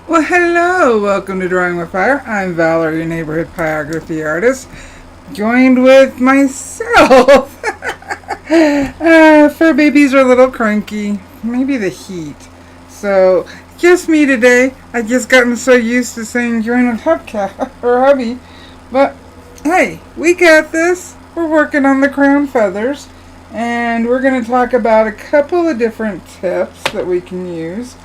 Well, hello! Welcome to Drawing with Fire. I'm Valarie, your neighborhood pyrography artist, joined with myself. Fur babies are a little cranky. Maybe the heat. So, just me today. I just gotten so used to saying join with hubcap or hubby. But, hey, we got this. We're working on the crown feathers. And we're going to talk about a couple of different tips that we can use.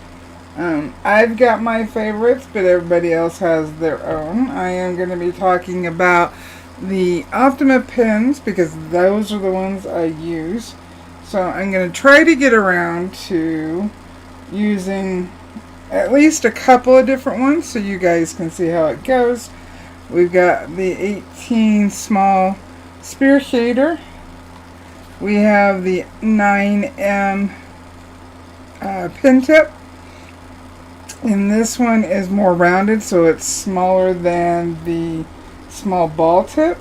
I've got my favorites, but everybody else has their own. I am going to be talking about the Optima pins because those are the ones I use. So I'm going to try to get around to using at least a couple of different ones so you guys can see how it goes. We've got the 18 small spear shader. We have the 9M pin tip. And this one is more rounded, so it's smaller than the small ball tip.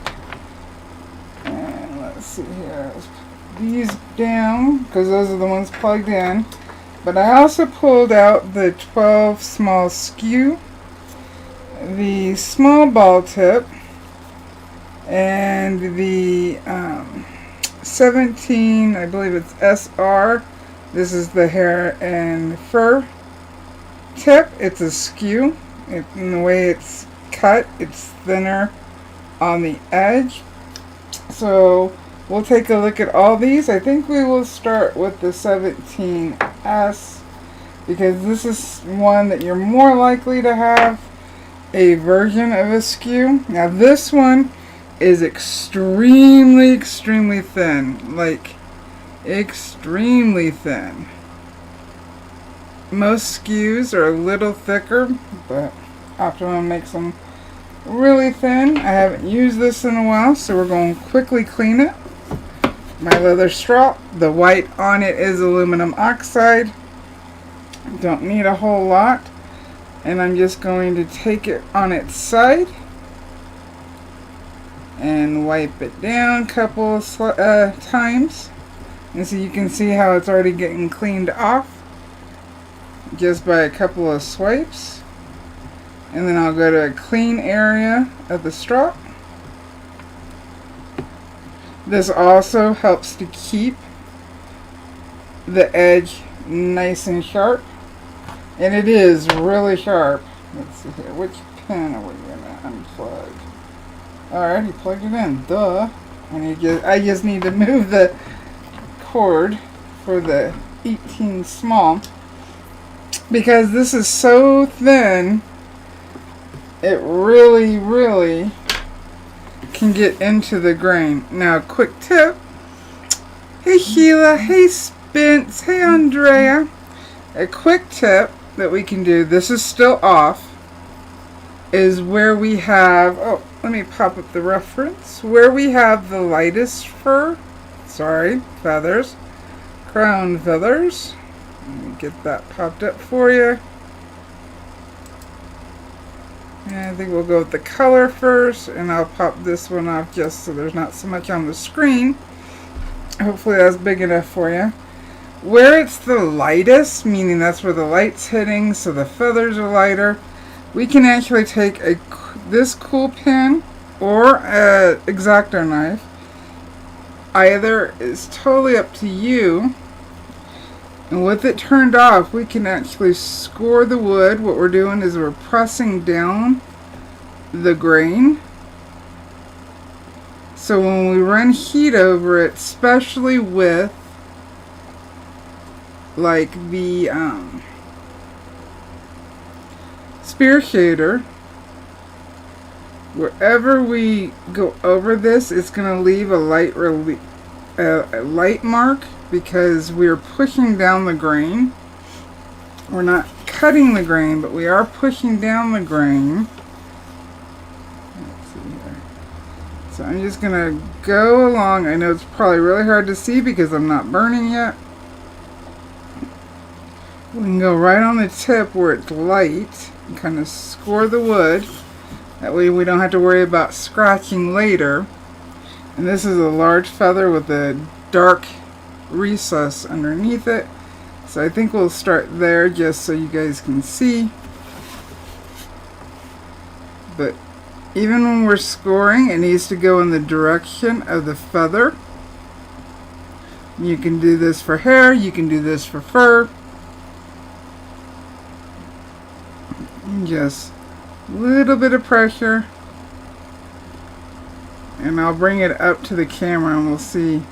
And let's see here. Let's put these down because those are the ones plugged in. But I also pulled out the 12 small skew, the small ball tip, and the 17, I believe it's SR. This is the hair and fur tip. It's a skew. In the way it's cut, it's thinner on the edge. So we'll take a look at all these. I think we will start with the 17S because this is one that you're more likely to have a version of a skew. Now this one is extremely thin, like extremely thin. Most skews are a little thicker, but Optima makes them really thin. I haven't used this in a while, so we're going to quickly clean it. My leather strop, the white on it is aluminum oxide. Don't need a whole lot. And I'm just going to take it on its side and wipe it down a couple of times. And so you can see how it's already getting cleaned off just by a couple of swipes. And then I'll go to a clean area of the strop. This also helps to keep the edge nice and sharp. And it is really sharp. Let's see here. Which pin are we going to unplug? Alright, he plugged it in. Duh. And I just need to move the cord for the 18 small. Because this is so thin, it really can get into the grain. Now, quick tip. Hey Sheila, hey Spence, hey Andrea. A quick tip that we can do, this is still off, is where we have, oh, let me pop up the reference. Where we have the lightest feathers, crown feathers. Let me get that popped up for you. And I think we'll go with the color first, and I'll pop this one off just so there's not so much on the screen. Hopefully that's big enough for you. Where it's the lightest, meaning that's where the light's hitting, so the feathers are lighter, we can actually take this cool pin or an X-Acto knife. Either is totally up to you. And with it turned off, we can actually score the wood. What we're doing is we're pressing down the grain. So when we run heat over it, especially with like the spear shader, wherever we go over this, it's going to leave a light mark. Because we're pushing down the grain. We're not cutting the grain, but we are pushing down the grain. Let's see here. So I'm just going to go along. I know it's probably really hard to see because I'm not burning yet. We can go right on the tip where it's light and kind of score the wood. That way we don't have to worry about scratching later. And this is a large feather with a dark recess underneath it, so I think we'll start there just so you guys can see. but even when we're scoring, it needs to go in the direction of the feather. You can do this for hair, you can do this for fur. And just a little bit of pressure. And I'll bring it up to the camera and we'll see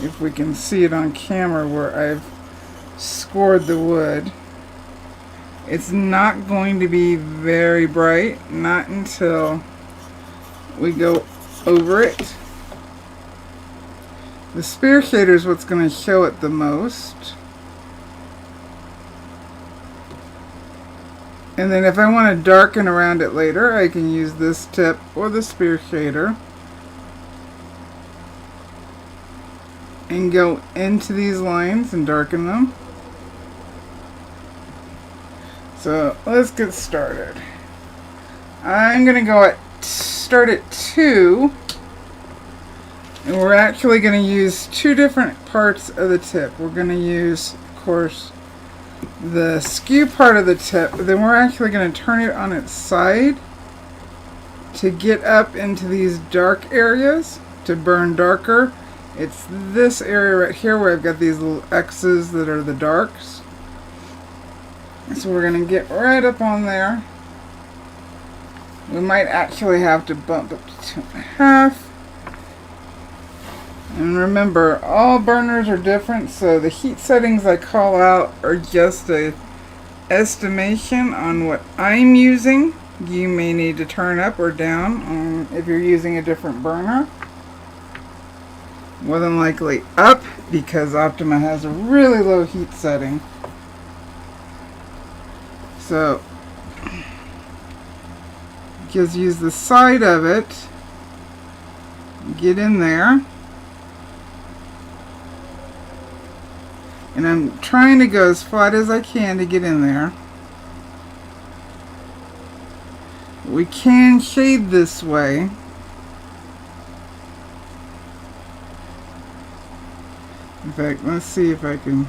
if we can see it on camera where I've scored the wood. It's not going to be very bright, not until we go over it. The spear shader is what's going to show it the most. And then if I want to darken around it later, I can use this tip or the spear shader and go into these lines and darken them. So let's get started. I'm going to go start at 2, and we're actually going to use 2 different parts of the tip. We're going to use, of course, the skew part of the tip, but then we're actually going to turn it on its side to get up into these dark areas to burn darker. It's this area right here where I've got these little X's that are the darks. So we're going to get right up on there. We might actually have to bump up to 2.5. And remember, all burners are different, so the heat settings I call out are just an estimation on what I'm using. You may need to turn up or down if you're using a different burner. More than likely up, because Optima has a really low heat setting. So just use the side of it, get in there, and I'm trying to go as flat as I can to get in there. We can shade this way. In fact, let's see if I can,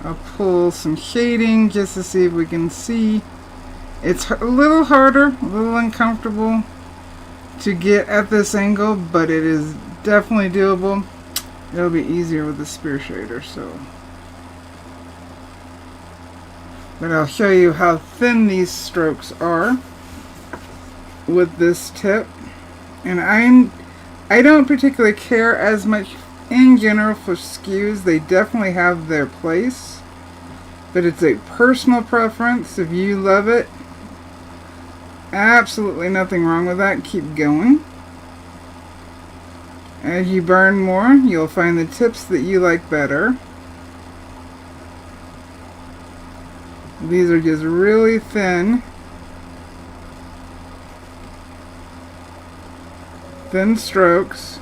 I'll pull some shading just to see if we can see. It's a little harder, a little uncomfortable to get at this angle, but it is definitely doable. It'll be easier with the spear shader, so. But I'll show you how thin these strokes are with this tip. And I don't particularly care as much in general for skews. They definitely have their place, but it's a personal preference. If you love it, absolutely nothing wrong with that. Keep going. As you burn more, you'll find the tips that you like better. These are just really thin strokes.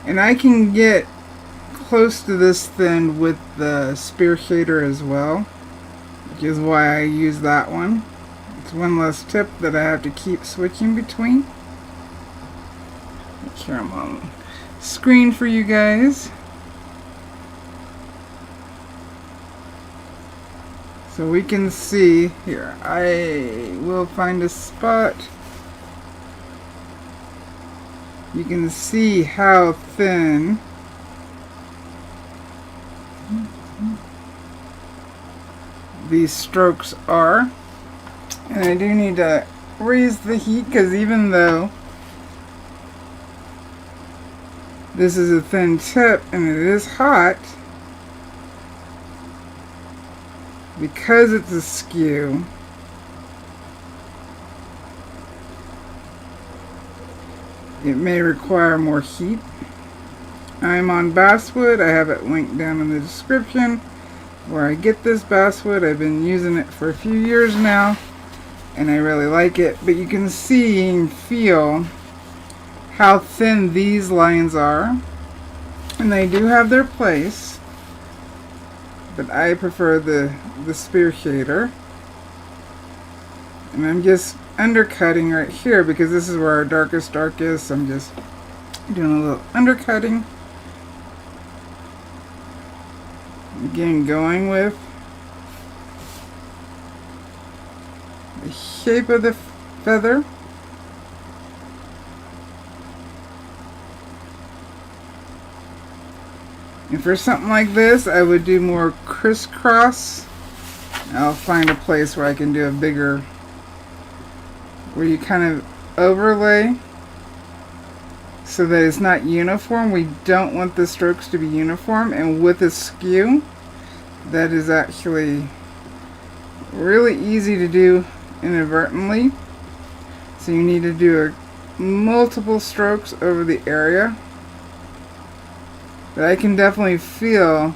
And I can get close to this thin with the spear shader as well, which is why I use that one. It's one less tip that I have to keep switching between. Make sure I'm on screen for you guys. So we can see here. I will find a spot. You can see how thin these strokes are. And I do need to raise the heat, because even though this is a thin tip and it is hot, because it's a skew, it may require more heat. I'm on basswood. I have it linked down in the description where I get this basswood. I've been using it for a few years now, and I really like it. But you can see and feel how thin these lines are, and they do have their place, but I prefer the spear shader. And I'm just undercutting right here because this is where our darkest dark is, so I'm just doing a little undercutting. Again, going with the shape of the feather. And for something like this, I would do more crisscross. I'll find a place where I can do a bigger, where you kind of overlay so that it's not uniform. We don't want the strokes to be uniform, and with a skew, that is actually really easy to do inadvertently. So you need to do multiple strokes over the area. But I can definitely feel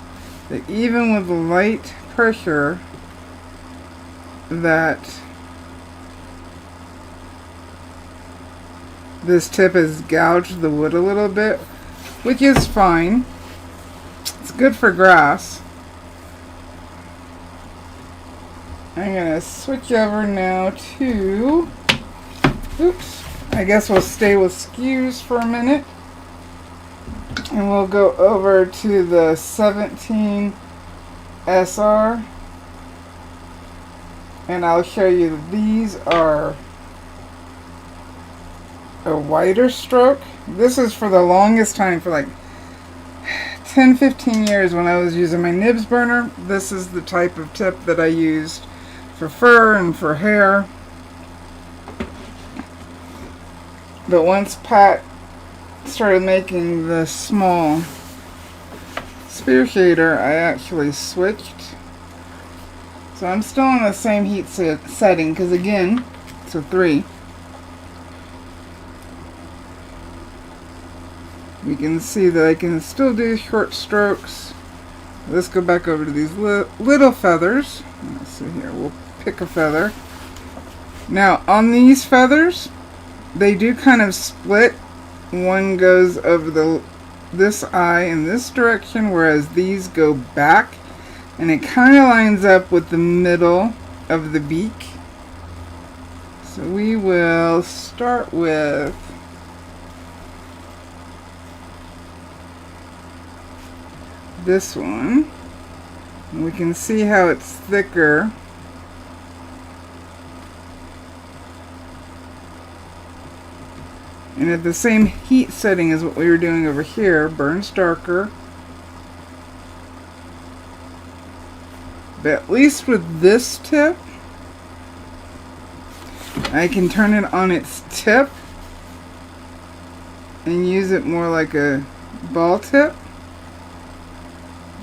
that even with the light pressure, that this tip has gouged the wood a little bit, which is fine. It's good for grass. I'm gonna switch over now to, oops, I guess we'll stay with skews for a minute. And we'll go over to the 17 SR. And I'll show you that these are a wider stroke. This is for the longest time, for like 10-15 years when I was using my nibs burner. This is the type of tip that I used for fur and for hair. But once Pat started making the small spear shader, I actually switched. So I'm still on the same heat setting, because again, it's a 3. We can see that I can still do short strokes. Let's go back over to these little feathers. Let's see here, we'll pick a feather. Now on these feathers, they do kind of split. One goes over this eye in this direction, whereas these go back, and it kind of lines up with the middle of the beak. So we will start with this one. And we can see how it's thicker. And at the same heat setting as what we were doing over here, burns darker. But at least with this tip, I can turn it on its tip and use it more like a ball tip.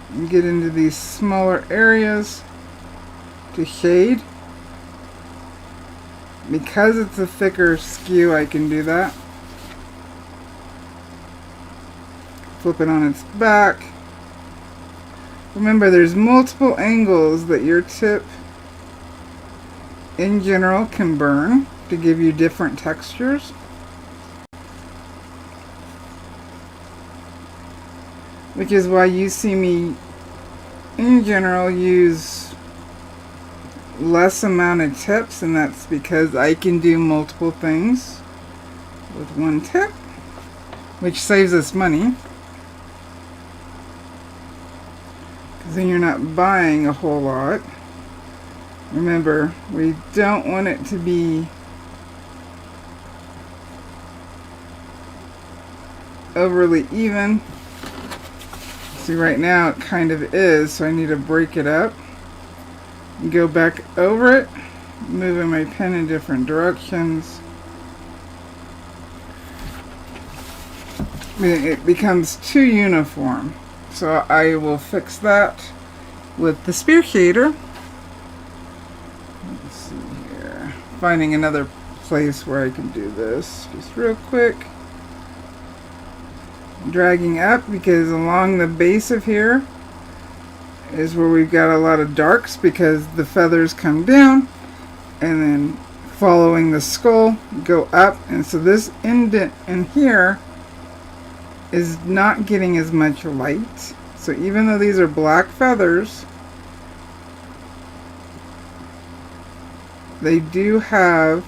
And get into these smaller areas to shade. Because it's a thicker skew, I can do that. Flip it on its back. Remember, there's multiple angles that your tip in general can burn to give you different textures. Which is why you see me in general use less amount of tips, and that's because I can do multiple things with one tip, which saves us money. Then you're not buying a whole lot. Remember, we don't want it to be overly even. See, right now it kind of is, so I need to break it up. Go back over it, moving my pen in different directions. It becomes too uniform. So I will fix that with the spear shader. Let's see here. Finding another place where I can do this. Just real quick. Dragging up, because along the base of here is where we've got a lot of darks, because the feathers come down and then following the skull go up, and so this indent in here is not getting as much light. So even though these are black feathers, they do have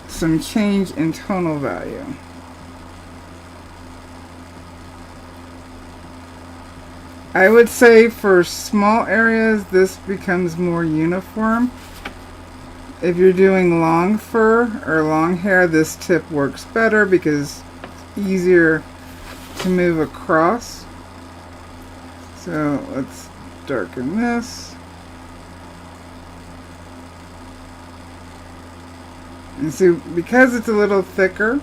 some change in tonal value. I would say for small areas, this becomes more uniform. If you're doing long fur or long hair, this tip works better because it's easier to move across. So let's darken this. And so because it's a little thicker,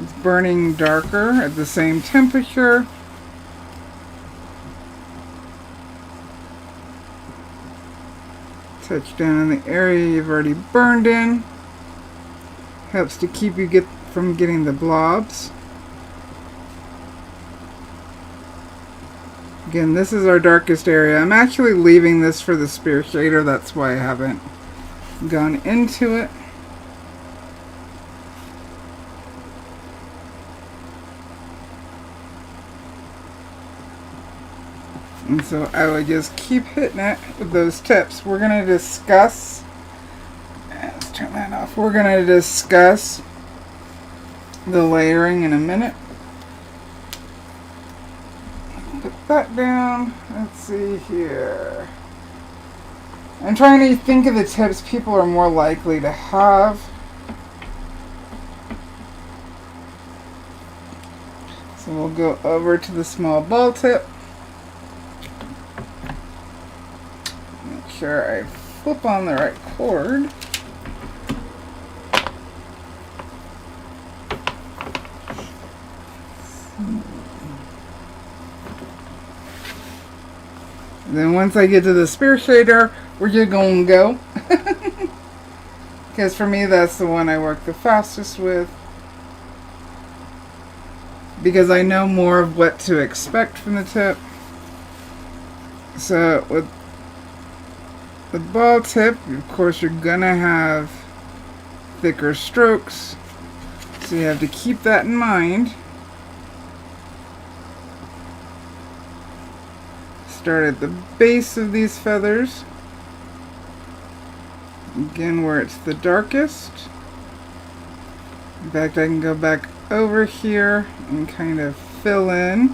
it's burning darker at the same temperature. Touch down in the area you've already burned in. Helps to keep you from getting the blobs. Again, this is our darkest area. I'm actually leaving this for the spear shader. That's why I haven't gone into it. And so I would just keep hitting it with those tips. We're going to discuss, let's turn that off. We're going to discuss the layering in a minute. Put that down. Let's see here. I'm trying to think of the tips people are more likely to have. So we'll go over to the small ball tip. Sure I flip on the right cord. And then once I get to the spear shader, we're just going to go. Because for me, that's the one I work the fastest with. Because I know more of what to expect from the tip. So with the ball tip, of course, you're gonna have thicker strokes, so you have to keep that in mind. Start at the base of these feathers, again where it's the darkest. In fact, I can go back over here and kind of fill in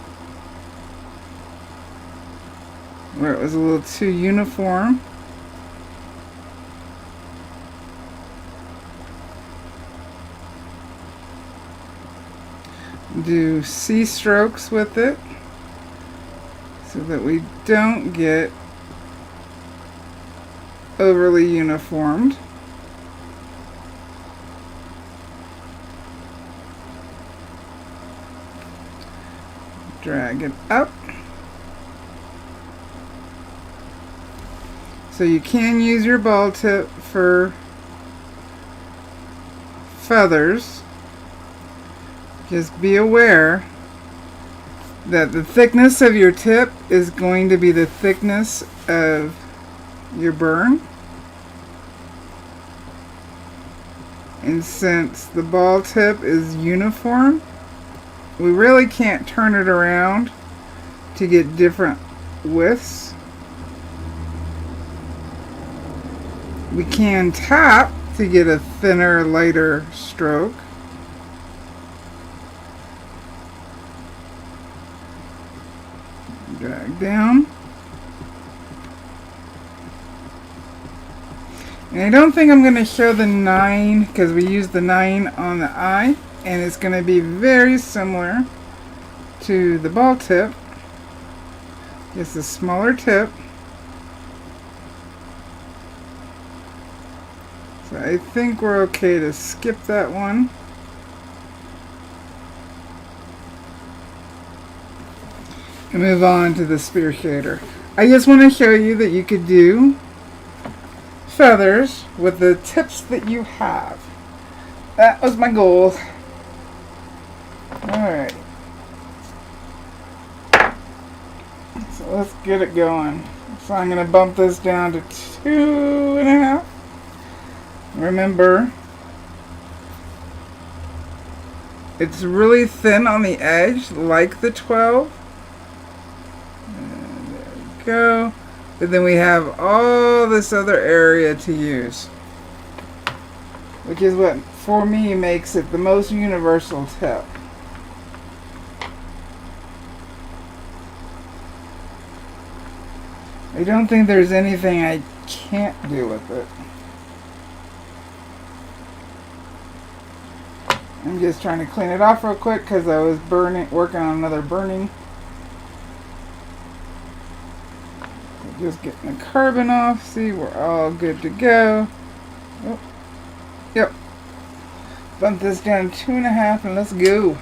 where it was a little too uniform. Do C strokes with it so that we don't get overly uniformed. Drag it up. So you can use your ball tip for feathers. Just be aware that the thickness of your tip is going to be the thickness of your burn. And since the ball tip is uniform, we really can't turn it around to get different widths. We can tap to get a thinner, lighter stroke. Drag down. And I don't think I'm going to show the 9 because we use the 9 on the eye, and it's going to be very similar to the ball tip. Just a smaller tip. So I think we're okay to skip that one. And move on to the spear shader. I just want to show you that you could do feathers with the tips that you have. That was my goal. Alright. So let's get it going. So I'm going to bump this down to 2.5. Remember, it's really thin on the edge, like the 12. And there we go. And then we have all this other area to use, which is what, for me, makes it the most universal tip. I don't think there's anything I can't do with it. I'm just trying to clean it off real quick because I was working on another burning. Just getting the carbon off. See, we're all good to go. Oh, yep. Bump this down to 2.5 and let's go.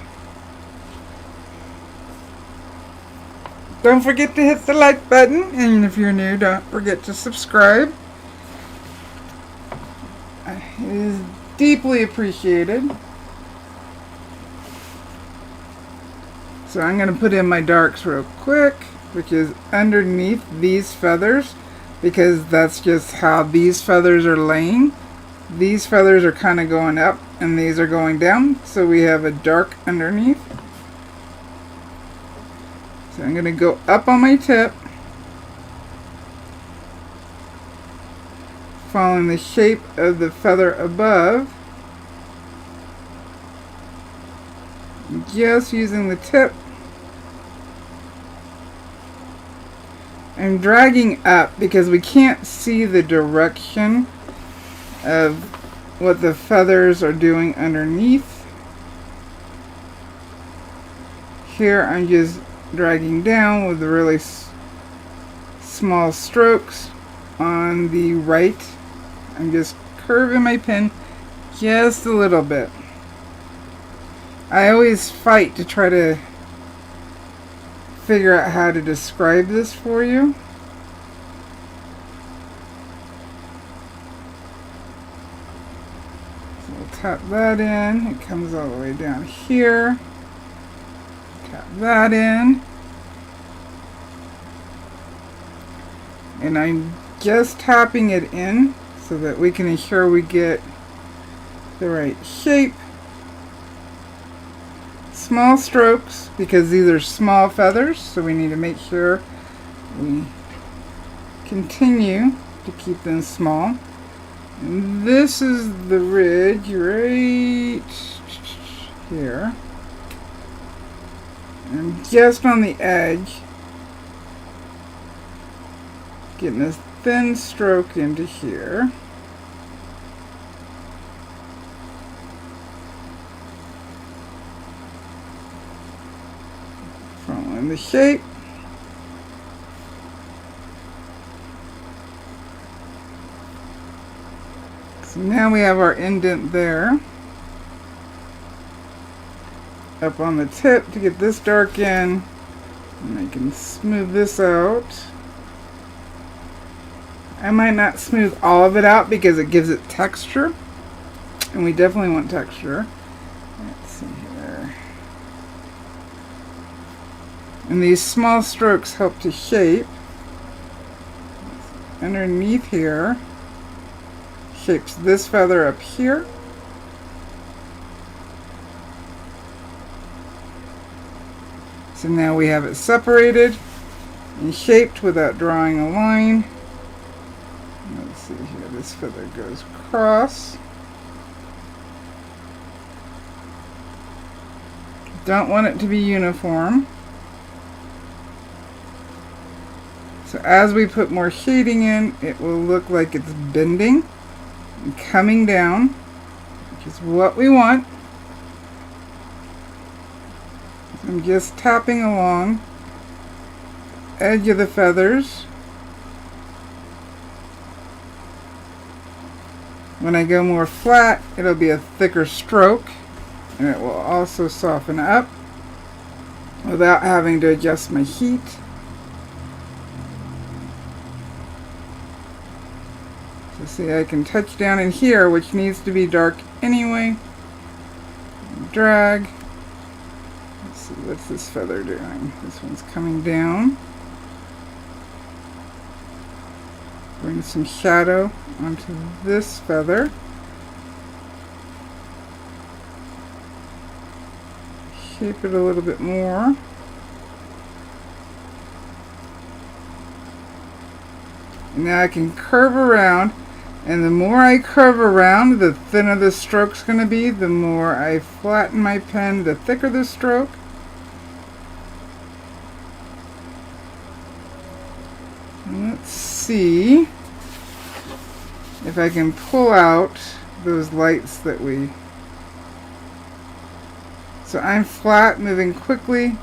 Don't forget to hit the like button, and if you're new, don't forget to subscribe. It is deeply appreciated. So I'm going to put in my darks real quick, which is underneath these feathers, because that's just how these feathers are laying. These feathers are kind of going up, and these are going down, so we have a dark underneath. So I'm going to go up on my tip, following the shape of the feather above, just using the tip. I'm dragging up because we can't see the direction of what the feathers are doing underneath. Here I'm just dragging down with really small strokes on the right. I'm just curving my pen just a little bit. I always fight to try to figure out how to describe this for you. So we'll tap that in. It comes all the way down here. Tap that in. And I'm just tapping it in so that we can ensure we get the right shape. Small strokes, because these are small feathers, so we need to make sure we continue to keep them small. And this is the ridge right here. And just on the edge, getting this thin stroke into here. Following the shape. So now we have our indent there. Up on the tip to get this dark in. And I can smooth this out. I might not smooth all of it out because it gives it texture. And we definitely want texture. Let's see here. And these small strokes help to shape. Underneath here, shapes this feather up here. So now we have it separated and shaped without drawing a line. Let's see here, this feather goes across. Don't want it to be uniform. So as we put more shading in, it will look like it's bending and coming down, which is what we want. So I'm just tapping along the edge of the feathers. When I go more flat, it'll be a thicker stroke, and it will also soften up without having to adjust my heat. So see, I can touch down in here, which needs to be dark anyway. Drag. Let's see, what's this feather doing? This one's coming down. Bring some shadow onto this feather. Shape it a little bit more. And now I can curve around, and the more I curve around, the thinner the stroke's going to be. The more I flatten my pen, the thicker the stroke. Let's see if I can pull out those lights that we... So I'm flat, moving quickly,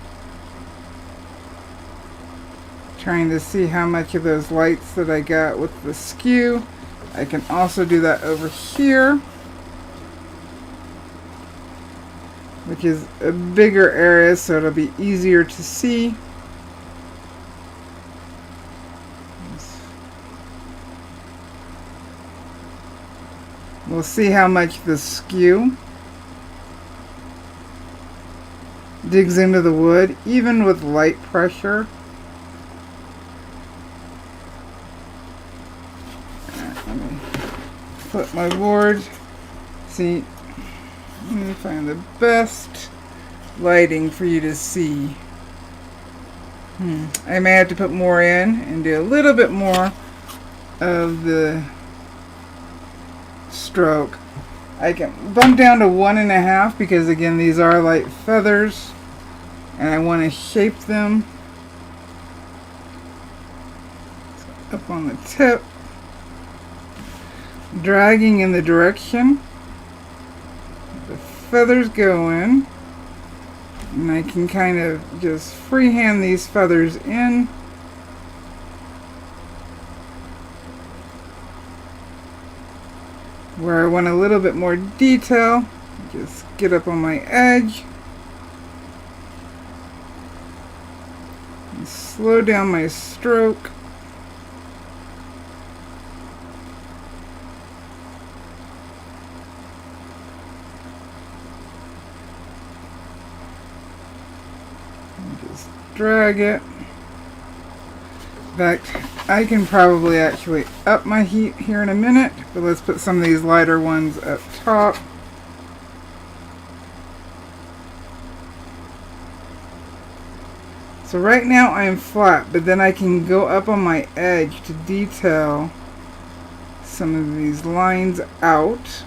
trying to see how much of those lights that I got with the skew. I can also do that over here, which is a bigger area, so it'll be easier to see. We'll see how much the skew digs into the wood, even with light pressure. Let me flip my board. See, let me find the best lighting for you to see. I may have to put more in and do a little bit more of the stroke. I can bump down to 1.5 because again these are light feathers and I want to shape them up on the tip, dragging in the direction the feathers go in, and I can kind of just freehand these feathers in. Where I want a little bit more detail, just get up on my edge and slow down my stroke. And just drag it. In fact, I can probably actually up my heat here in a minute, but let's put some of these lighter ones up top. So right now I am flat, but then I can go up on my edge to detail some of these lines out.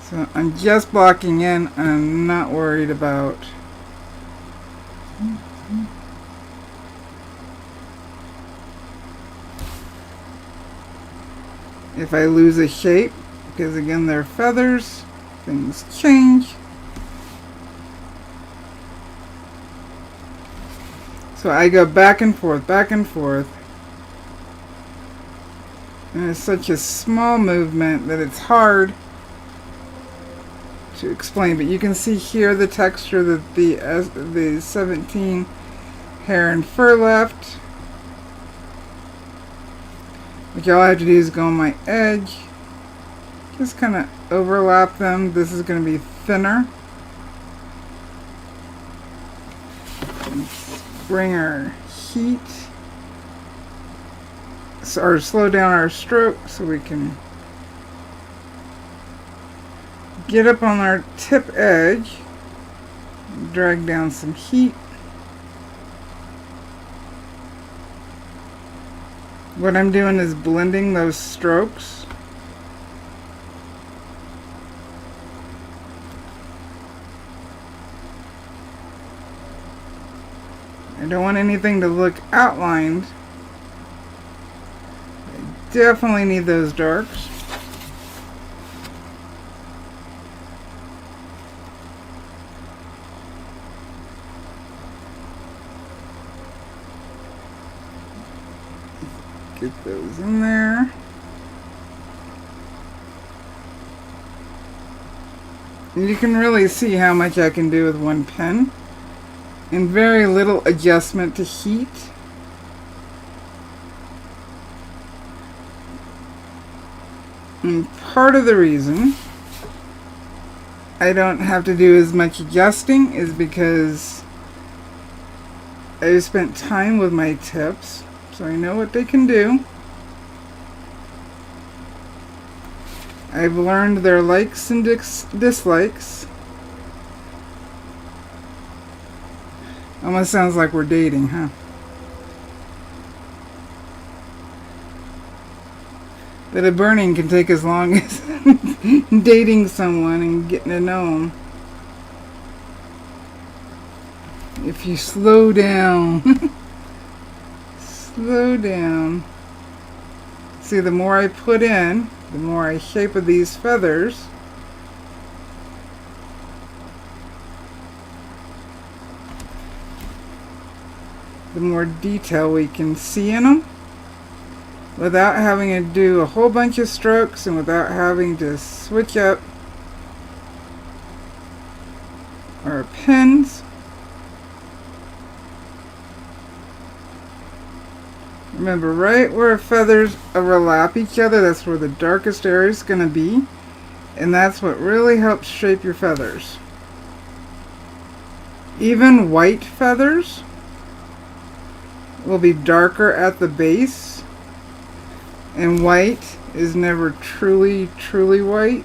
So I'm just blocking in, and I'm not worried about if I lose a shape, because again they're feathers, things change. So I go back and forth, and it's such a small movement that it's hard to explain, but you can see here the texture that the 17 hair and fur left. What y'all have to do is go on my edge, just kind of overlap them. This is going to be thinner. Let's bring our heat, or slow down our stroke so we can get up on our tip edge, drag down some heat. What I'm doing is blending those strokes. I don't want anything to look outlined. I definitely need those darks. Get those in there. And you can really see how much I can do with one pen, and very little adjustment to heat. And part of the reason I don't have to do as much adjusting is because I've spent time with my tips, so I know what they can do. I've learned their likes and dislikes. Almost sounds like we're dating, huh? That a burning can take as long as dating someone and getting to know them. if you slow down. Slow down. See, the more I put in, the more I shape of these feathers. The more detail we can see in them without having to do a whole bunch of strokes and without having to switch up our pens. Remember, right where feathers overlap each other, that's where the darkest area is going to be, and that's what really helps shape your feathers. Even white feathers will be darker at the base, and white is never truly white.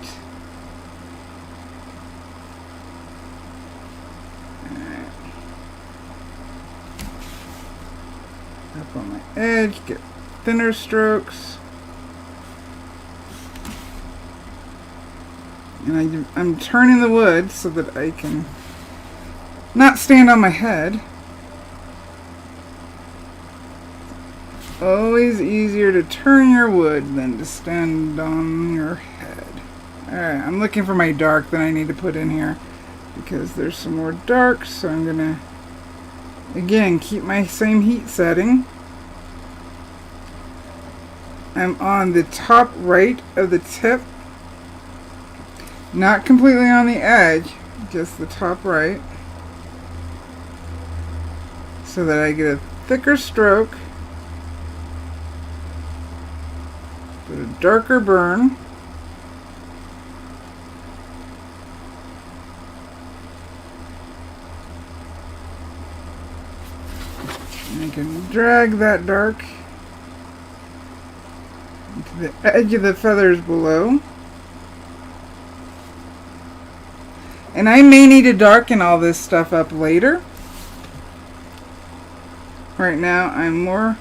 Up on my edge, get thinner strokes, and I'm turning the wood so that I can not stand on my head. Always easier to turn your wood than to stand on your head. Alright, I'm looking for my dark that I need to put in here because there's some more dark, so I'm gonna again keep my same heat setting. I'm on the top right of the tip, not completely on the edge, just the top right, so that I get a thicker stroke, but a darker burn. And I can drag that dark into the edge of the feathers below. And I may need to darken all this stuff up later. Right now I'm more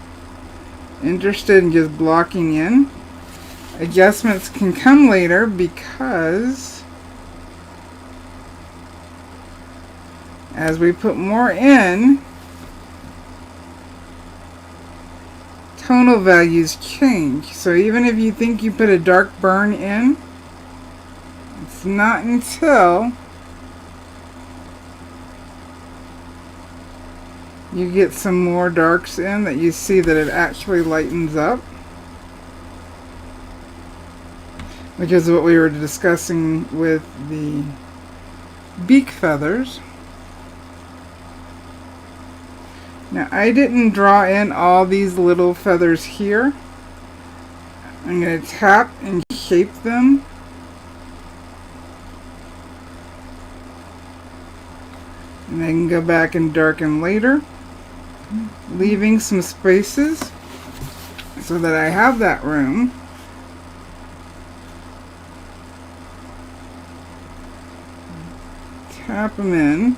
interested in just blocking in. Adjustments can come later because as we put more in, tonal values change. So even if you think you put a dark burn in, it's not until you get some more darks in that you see that it actually lightens up, which is what we were discussing with the beak feathers. Now I didn't draw in all these little feathers here. I'm going to tap and shape them. And I can go back and darken later, leaving some spaces so that I have that room. Tap them in.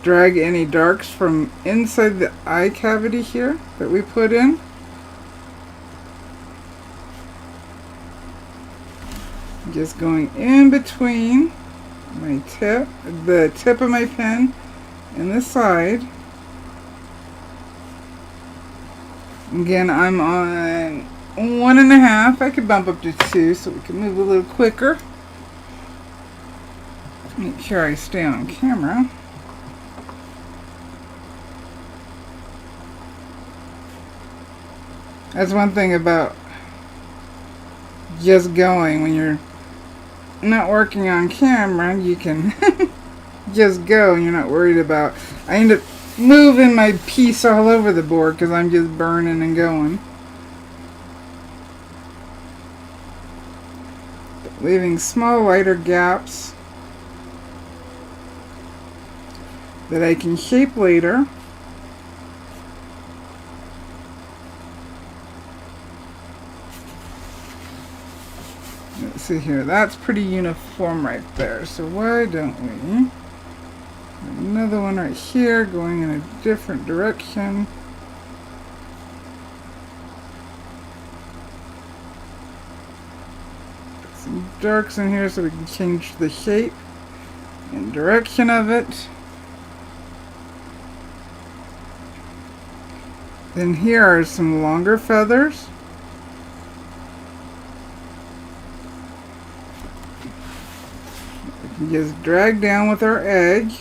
Drag any darks from inside the eye cavity here that we put in. Just going in between my tip, the tip of my pen and the side. Again, I'm on 1.5. I could bump up to 2 so we can move a little quicker. Make sure I stay on camera. That's one thing about just going when you're not working on camera. You can just go and you're not worried about. I end up moving my piece all over the board because I'm just burning and going. But leaving small lighter gaps that I can shape later. Let's see here, that's pretty uniform right there, so why don't we another one right here going in a different direction. Put some darks in here so we can change the shape. and direction of it. Then here are some longer feathers. We can just drag down with our edge.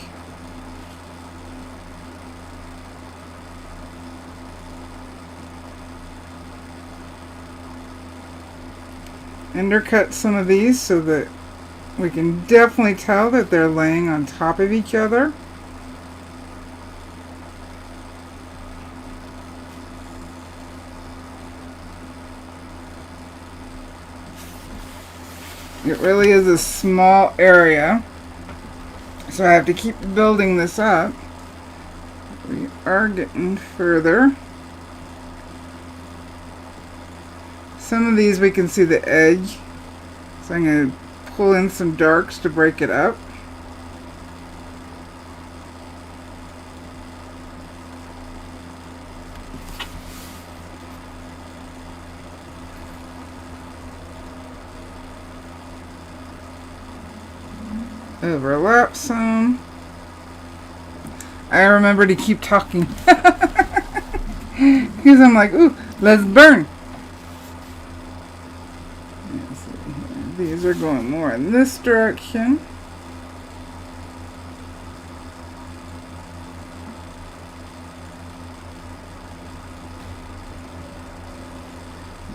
Undercut some of these so that we can definitely tell that they're laying on top of each other. It really is a small area, so I have to keep building this up. We are getting further. Some of these we can see the edge, so I'm going to pull in some darks to break it up. Overlap some. I remember to keep talking because I'm like, ooh, let's burn. These are going more in this direction.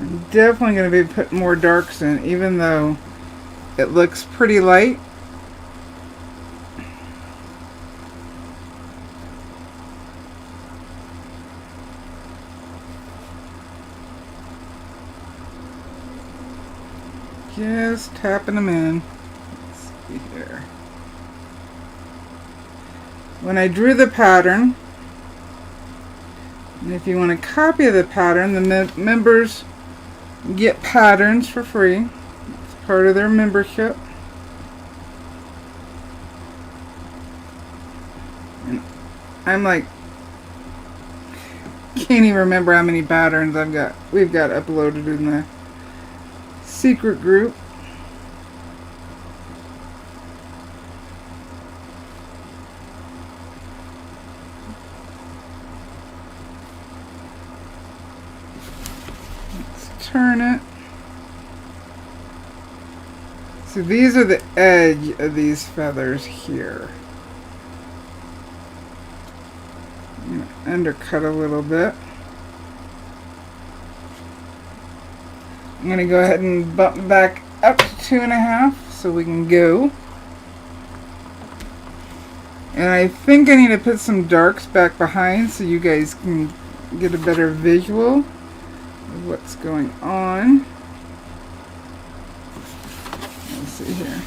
I'm definitely going to be putting more darks in, even though it looks pretty light. Just tapping them in. Let's see here. When I drew the pattern, and if you want a copy of the pattern, the members get patterns for free. It's part of their membership. And I'm like, can't even remember how many patterns we've got uploaded in the secret group. Let's turn it. So these are the edge of these feathers here. I'm going to undercut a little bit. I'm going to go ahead and bump back up to 2.5 so we can go. And I think I need to put some darks back behind so you guys can get a better visual of what's going on. Let's see here.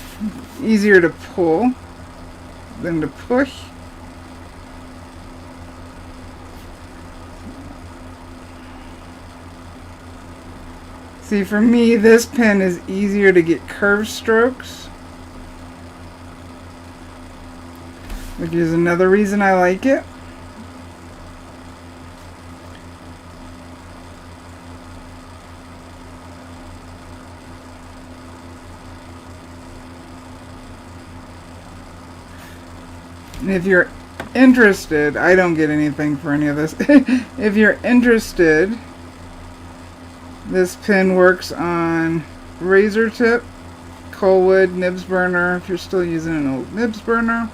Easier to pull than to push. See, for me, this pen is easier to get curved strokes, which is another reason I like it. And if you're interested, I don't get anything for any of this. If you're interested, this pen works on razor tip, Colwood, nibs burner, if you're still using an old nibs burner.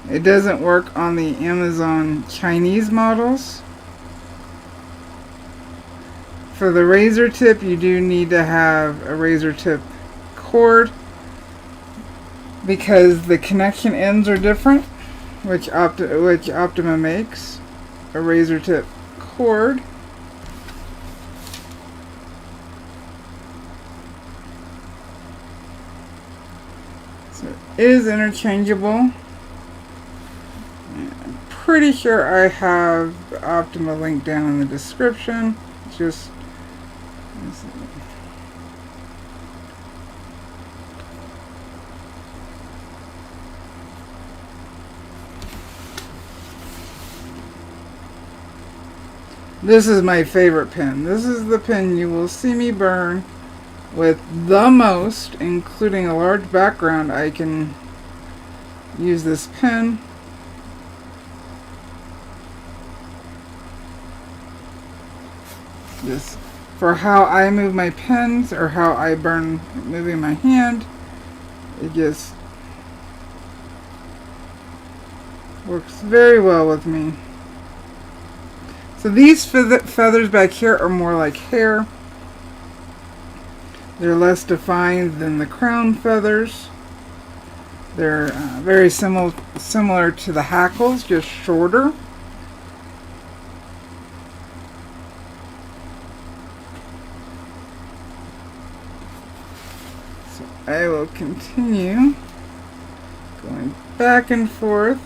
It doesn't work on the Amazon Chinese models. For the razor tip, you do need to have a razor tip cord because the connection ends are different, which Optima makes. A razor tip cord. So it is interchangeable. I'm pretty sure I have the Optima link down in the description. Just this is my favorite pen. This is the pen you will see me burn with the most, including a large background, I can use this pen. Just for how I move my pens or how I burn moving my hand, it just works very well with me. So these feathers back here are more like hair. They're less defined than the crown feathers. They're very similar to the hackles, just shorter. So I will continue going back and forth,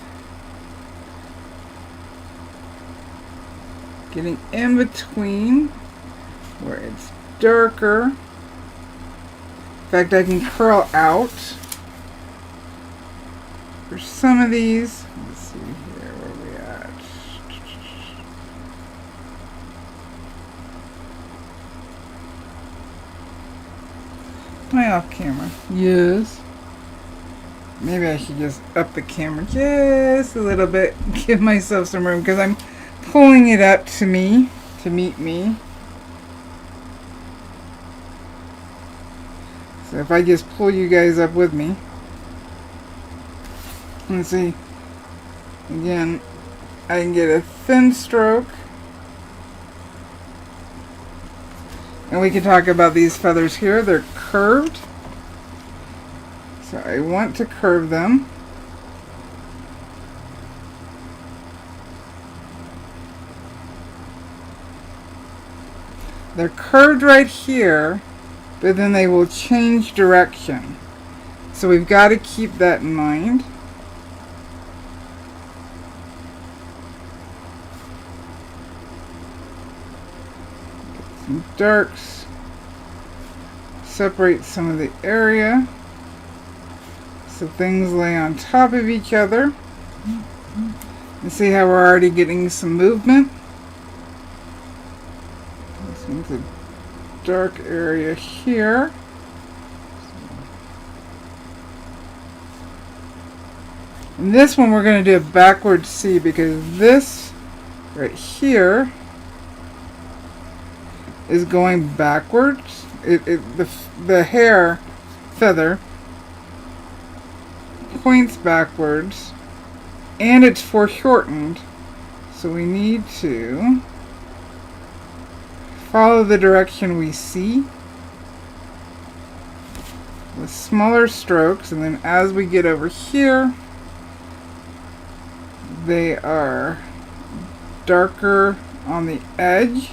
getting in between where it's darker. In fact, I can curl out for some of these. Let's see here, where are we at? Am I off camera? Yes. Maybe I should just up the camera just a little bit, give myself some room, because I'm pulling it up to me, to meet me. So if I just pull you guys up with me, let's see, again, I can get a thin stroke. And we can talk about these feathers here. They're curved. So I want to curve them. They're curved right here, but then they will change direction. So we've got to keep that in mind. Get some darks. Separate some of the area so things lay on top of each other. And see how we're already getting some movement? This one's a dark area here. And this one we're going to do a backward C, because this right here is going backwards. The hair feather points backwards, and it's foreshortened, so we need to follow the direction we see with smaller strokes, and then as we get over here, they are darker on the edge.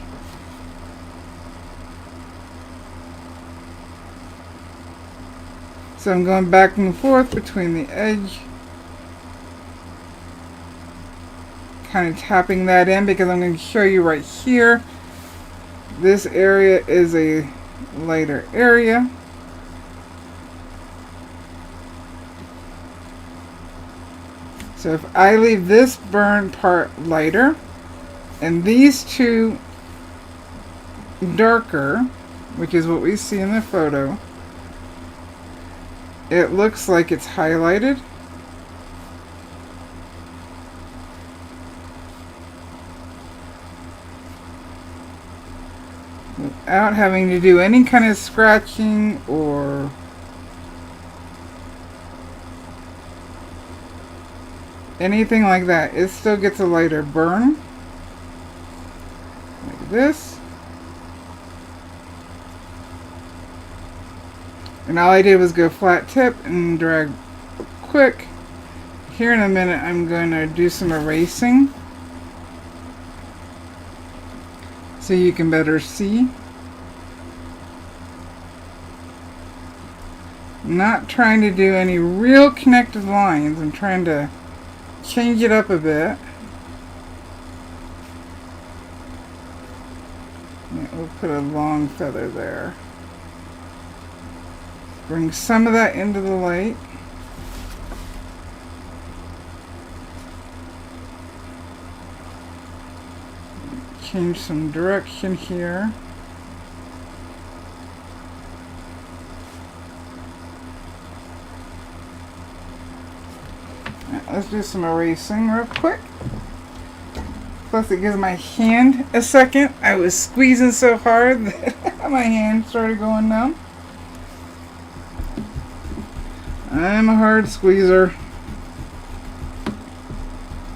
So I'm going back and forth between the edge, kind of tapping that in, because I'm going to show you right here. This area is a lighter area. So if I leave this burn part lighter and these two darker, which is what we see in the photo, it looks like it's highlighted. Without having to do any kind of scratching or anything like that. It still gets a lighter burn. Like this. And all I did was go flat tip and drag quick. Here in a minute I'm going to do some erasing so you can better see. I'm not trying to do any real connected lines. I'm trying to change it up a bit. Yeah, we'll put a long feather there. Bring some of that into the light. Change some direction here. let's do some erasing real quick. Plus it gives my hand a second. I was squeezing so hard that my hand started going numb. I'm a hard squeezer.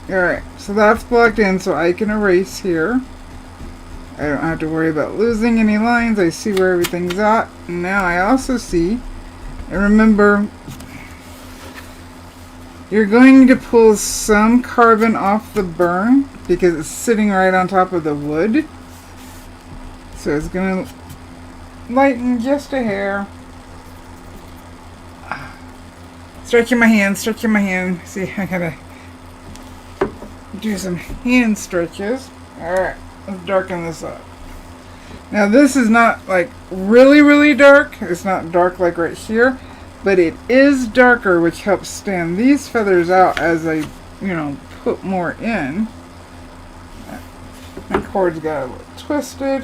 Alright, so that's blocked in so I can erase here. I don't have to worry about losing any lines. I see where everything's at. And now I also see, and remember, you're going to pull some carbon off the burn because it's sitting right on top of the wood. So it's going to lighten just a hair. Stretching my hand, stretching my hand. See, I gotta do some hand stretches. Alright, let's darken this up. Now this is not like really dark. It's not dark like right here, but it is darker, which helps stand these feathers out as I, put more in. My cord's got a little twisted.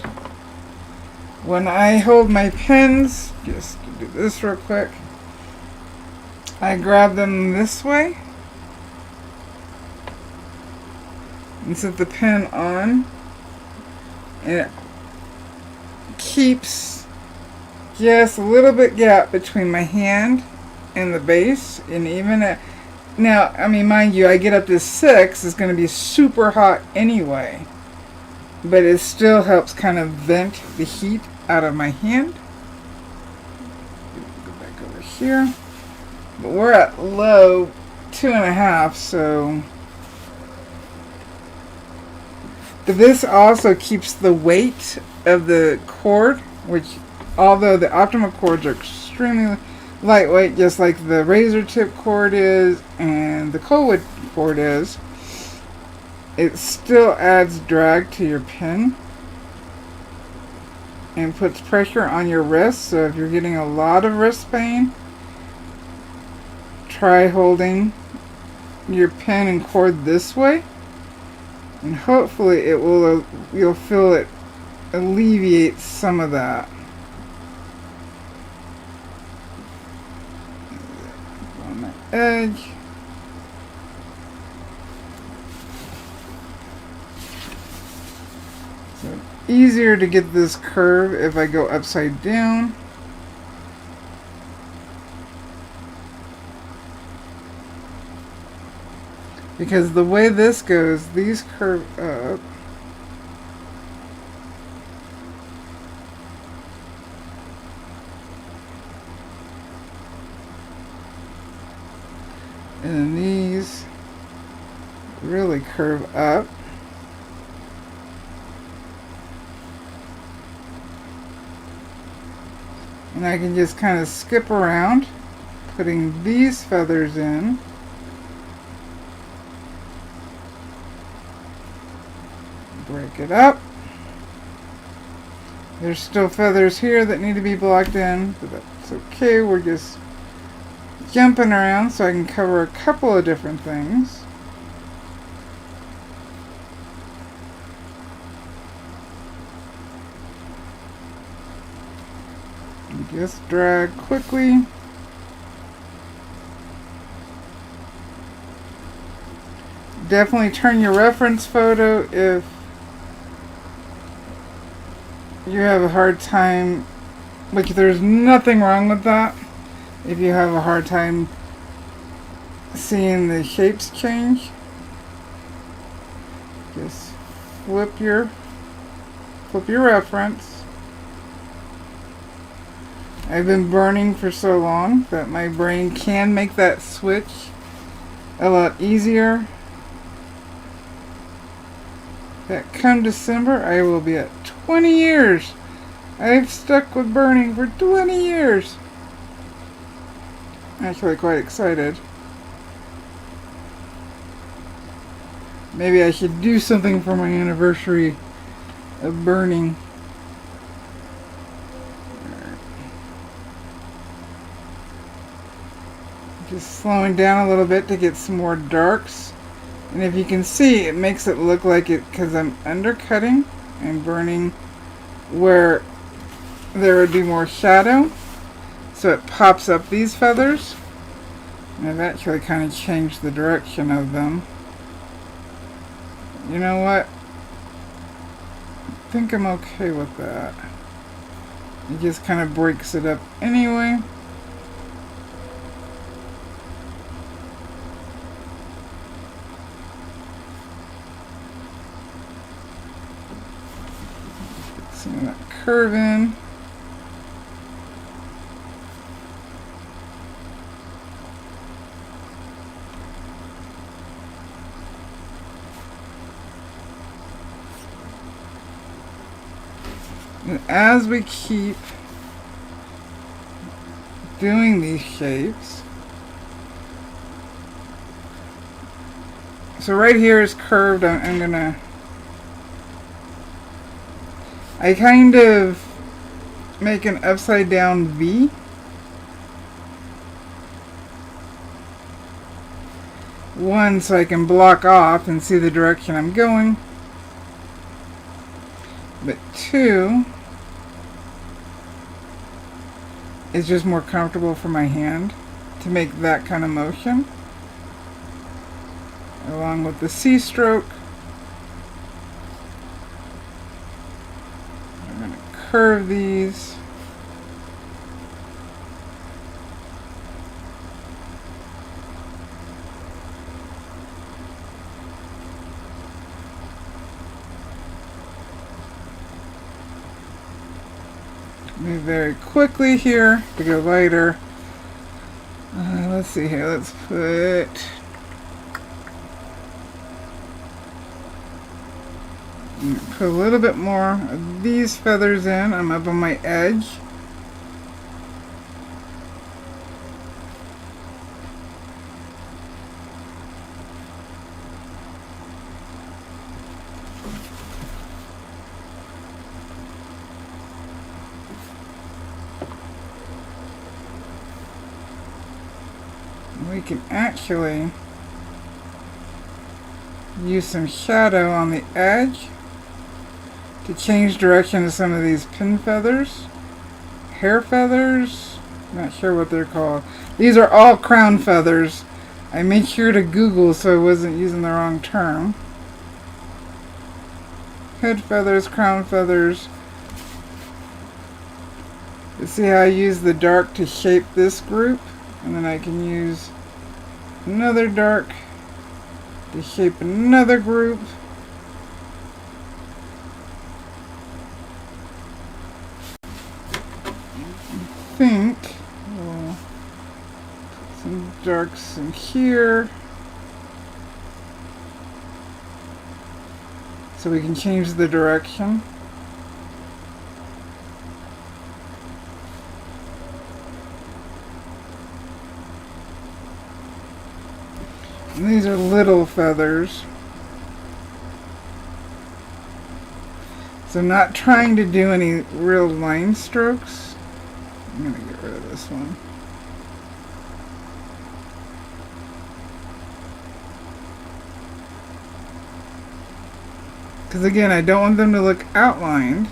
When I hold my pins, just to do this real quick, I grab them this way and set the pin on, and it keeps just a little bit gap between my hand and the base. And even now, I mean, mind you, I get up to 6, it's going to be super hot anyway, but it still helps kind of vent the heat out of my hand. Go back over here. But we're at low 2.5, so this also keeps the weight of the cord, which although the Optima cords are extremely lightweight, just like the razor tip cord is and the Colwood cord is, it still adds drag to your pin and puts pressure on your wrist. So if you're getting a lot of wrist pain, try holding your pin and cord this way, and hopefully you'll feel it alleviate some of that. On the edge. So easier to get this curve if I go upside down. Because the way this goes, these curve up. And then these really curve up. And I can just kind of skip around, putting these feathers in. Break it up. There's still feathers here that need to be blocked in, but that's okay. We're just jumping around so I can cover a couple of different things. And just drag quickly. Definitely turn your reference photo if you have a hard time, like there's nothing wrong with that. If you have a hard time seeing the shapes change, just flip your reference. I've been burning for so long that my brain can make that switch a lot easier. That come December, I will be at 20 years. I've stuck with burning for 20 years. Actually quite excited. Maybe I should do something for my anniversary of burning. Just slowing down a little bit to get some more darks. And if you can see, it makes it look like it, because I'm undercutting and burning where there would be more shadow. So it pops up these feathers. And I've actually kind of changed the direction of them. You know what? I think I'm okay with that. It just kind of breaks it up anyway. See that curve in. And as we keep doing these shapes, so right here is curved. I'm gonna, I kind of make an upside down V. One, so I can block off and see the direction I'm going. But two, it's just more comfortable for my hand to make that kind of motion. Along with the C stroke. I'm going to curve these. Move very quickly here to go lighter. Let's see here. Let's put a little bit more of these feathers in. I'm up on my edge. We can actually use some shadow on the edge to change direction of some of these pin feathers, hair feathers, not sure what they're called. These are all crown feathers. I made sure to Google so I wasn't using the wrong term. Head feathers, crown feathers. You see how I use the dark to shape this group? And then I can use another dark to shape another group. I think some darks in here so we can change the direction. And these are little feathers. So I'm not trying to do any real line strokes. I'm going to get rid of this one. Because again, I don't want them to look outlined.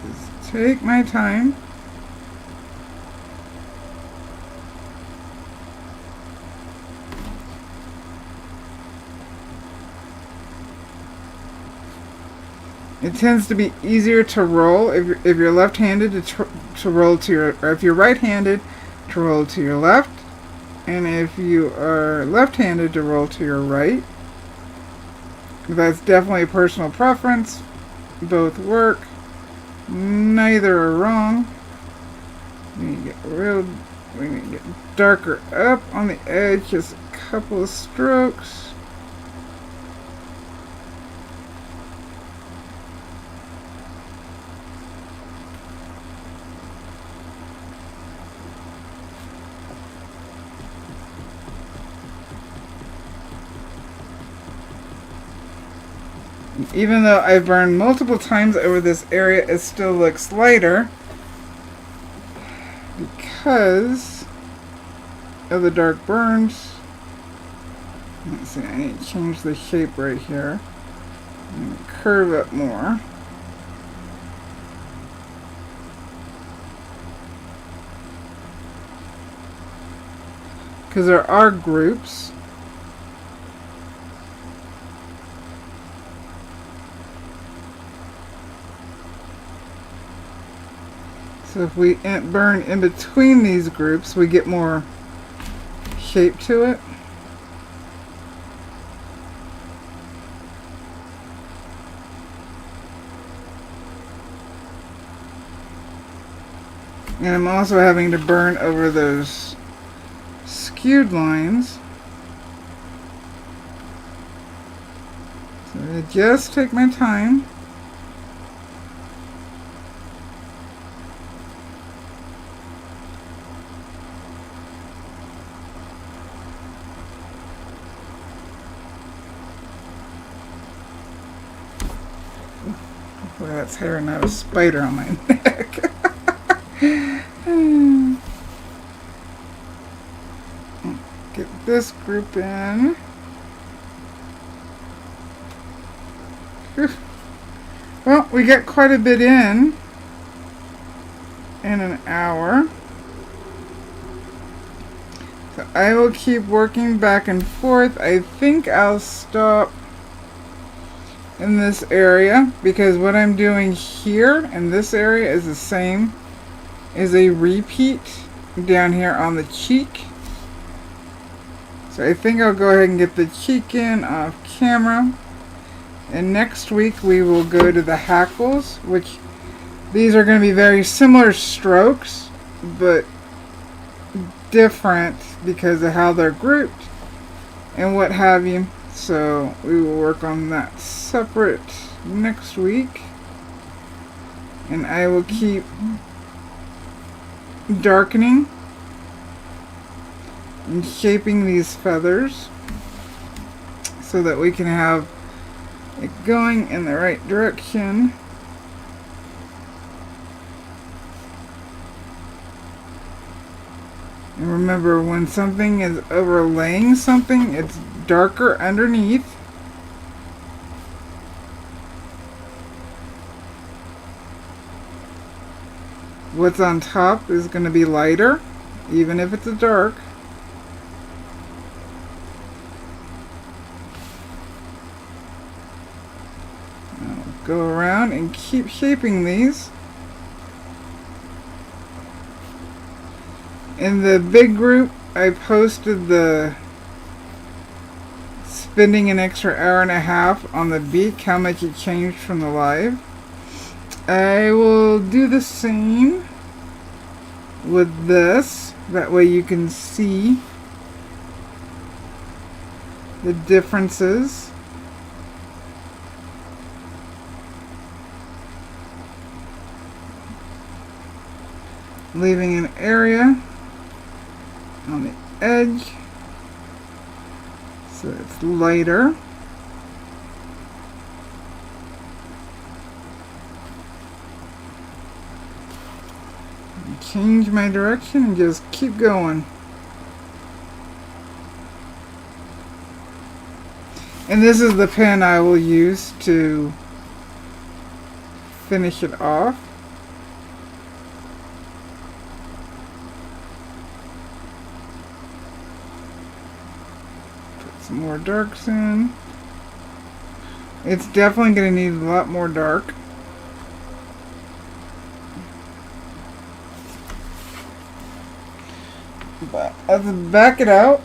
Just take my time. It tends to be easier to roll if you're left-handed to roll to your, or if you're right-handed to roll to your left, and if you are left-handed to roll to your right. That's definitely a personal preference. Both work. Neither are wrong. We need to get darker up on the edge, just a couple of strokes. Even though I've burned multiple times over this area, it still looks lighter because of the dark burns. Let's see, I need to change the shape right here. And curve it more. Because there are groups. So if we burn in between these groups, we get more shape to it. And I'm also having to burn over those skewed lines. So I just take my time. Well, that's hair, not a spider on my neck. Get this group in. Well, we got quite a bit in an hour. So I will keep working back and forth. I think I'll stop in this area because what I'm doing here in this area is the same as a repeat down here on the cheek. So I think I'll go ahead and get the cheek in off camera. And next week we will go to the hackles, which these are going to be very similar strokes, but different because of how they're grouped and what have you. So we will work on that separate next week. And I will keep darkening and shaping these feathers so that we can have it going in the right direction. And remember, when something is overlaying something, it's darker underneath. What's on top is going to be lighter, even if it's dark. I'll go around and keep shaping these. In the big group, I posted the spending an extra hour and a half on the beak, how much it changed from the live. I will do the same with this. That way you can see the differences. Leaving an area on the edge so it's lighter. Change my direction and just keep going. And this is the pen I will use to finish it off. Put some more darks in. It's definitely going to need a lot more dark. But let's back it out.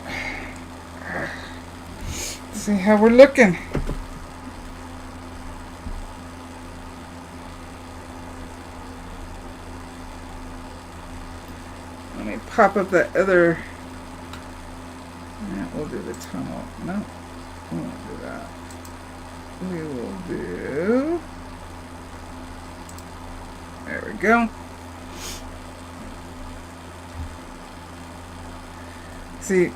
See how we're looking. Let me pop up that other. Yeah, we'll do the tunnel. No, we won't do that. We will do. There we go. See,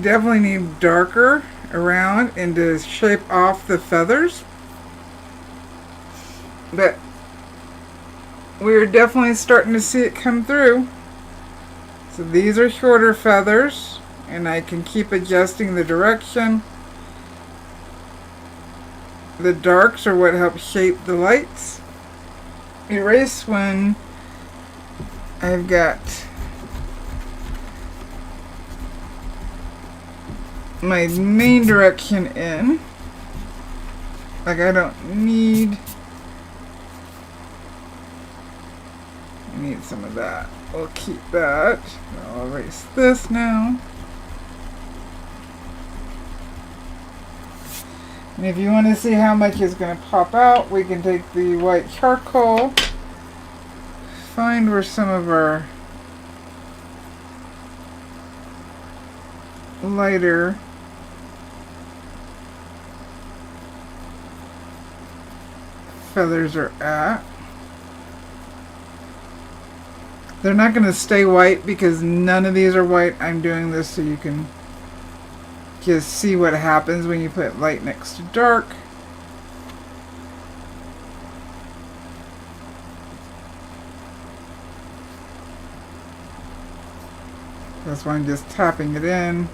definitely need darker around and to shape off the feathers. But we're definitely starting to see it come through. So these are shorter feathers, and I can keep adjusting the direction The darks are what help shape the lights. Erase when I've got my main direction in. Like I need some of that. We'll keep that. I'll erase this now. And if you want to see how much is going to pop out, we can take the white charcoal, find where some of our lighter feathers are at. They're not going to stay white because none of these are white. I'm doing this so you can just see what happens when you put light next to dark. That's why I'm just tapping it in.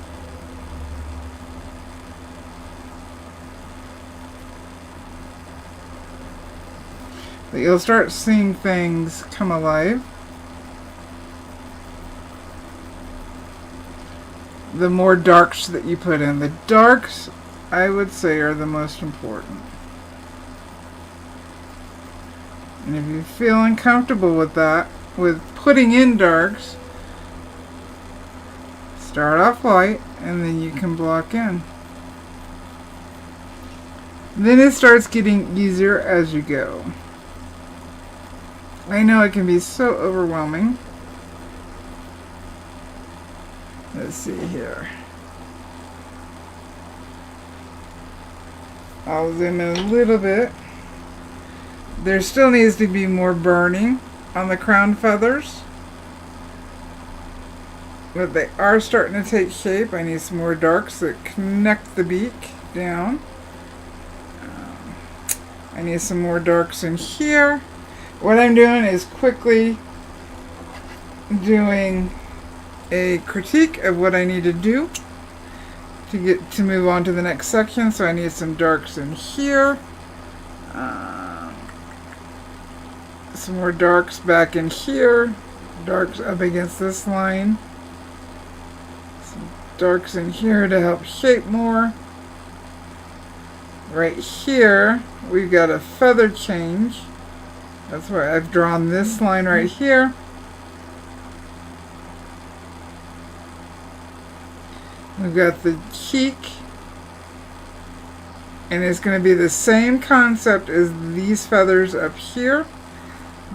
But you'll start seeing things come alive the more darks that you put in. The darks, I would say, are the most important. And if you feel uncomfortable with that, with putting in darks, start off light and then you can block in. Then it starts getting easier as you go. I know it can be so overwhelming. Let's see here. I'll zoom in a little bit. There still needs to be more burning on the crown feathers, but they are starting to take shape. I need some more darks that connect the beak down. I need some more darks in here. What I'm doing is quickly doing a critique of what I need to do to move on to the next section. So I need some darks in here, some more darks back in here, darks up against this line, some darks in here to help shape more. Right here we've got a feather change. That's why I've drawn this line right here. We've got the cheek, and it's going to be the same concept as these feathers up here.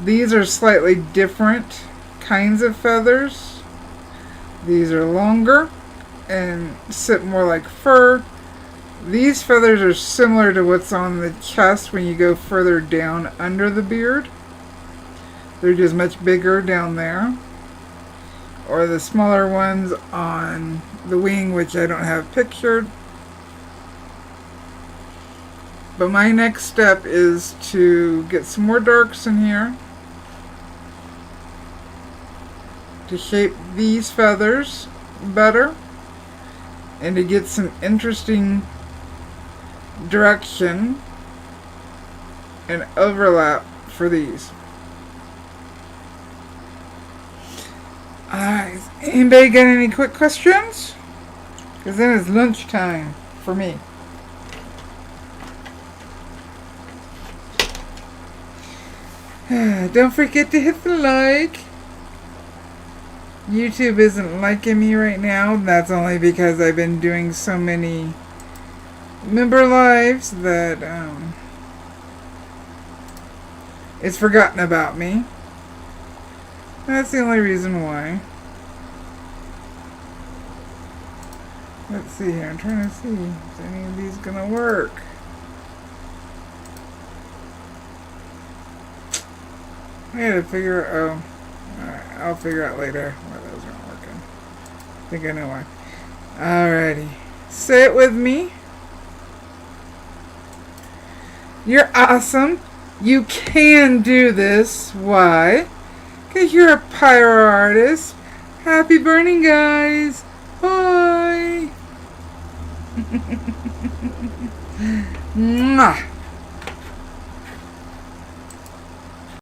These are slightly different kinds of feathers. These are longer and sit more like fur. These feathers are similar to what's on the chest when you go further down under the beard. They're just much bigger down there. Or the smaller ones on the wing, which I don't have pictured. But my next step is to get some more darks in here to shape these feathers better and to get some interesting direction and overlap for these. Anybody got any quick questions? Because then it's lunchtime for me. Don't forget to hit the like. YouTube isn't liking me right now. That's only because I've been doing so many member lives that it's forgotten about me. That's the only reason why. Let's see here. I'm trying to see if any of these gonna work. I gotta figure. Oh, alright. I'll figure out later why those aren't working. I think I know why. Alrighty. Say it with me. You're awesome. You can do this. Why? Because you're a pyro artist. Happy burning, guys. Bye. Mwah.